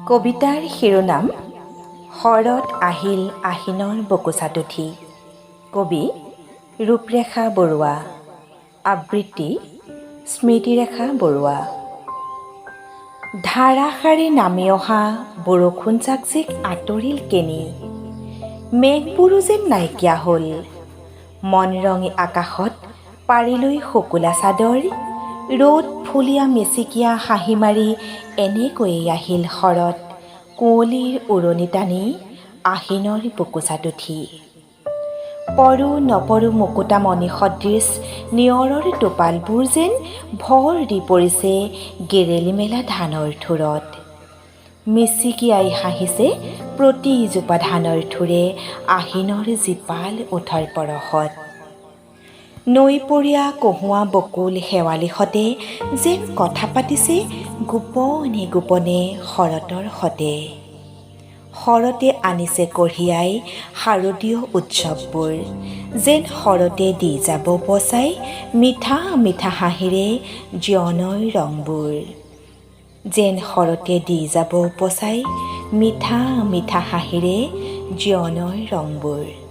কবিতাৰ শিৰোনাম শৰত আহিল আহিনৰ বকুচাতুঠি। কবি ৰূপৰেখা বৰুৱা। আবৃত্তি স্মৃতিৰেখা বৰুৱা। ধাৰাসাৰে নামি অহা বৰষুণ জাক আঁতৰিল কেনি, মেঘবোৰো যেন নাইকিয়া হ'ল। মনৰঙী আকাশত পাৰিলৈ শুকুলা চাদৰ, ৰ'দ ফুলীয়া মেচিকীয়া হাঁহি মাৰি এনেকৈয়ে আহিল শৰত, কুঁৱলীৰ উৰণি টানি আহিনৰ বকুচাতুঠি। পৰো নপৰো মুকুতামণি সদৃশ নিয়ৰৰ টোপালবোৰ যেন ভৰ দি পৰিছে গেৰেলি মেলা ধানৰ থোৰত। মিচিকিয়াই হাঁহিছে প্ৰতিজোপা ধানৰ থোৰে আহিনৰ জীপাল ওঠৰ পৰশত। নৈপৰীয়া কহুৱা বকুল শেৱালিহঁতে যেন কথা পাতিছে গোপনে গোপনে শৰতৰ সতে। শৰতে আনিছে কঢ়িয়াই শাৰদীয় উৎসৱবোৰ, যেন শৰতে দি যাব বচাই মিঠা মিঠা হাঁহিৰে জীৱনৰ ৰংবোৰ। যেন শৰতে দি যাব বচাই মিঠা মিঠা হাঁহিৰে জীৱনৰ ৰংবোৰ।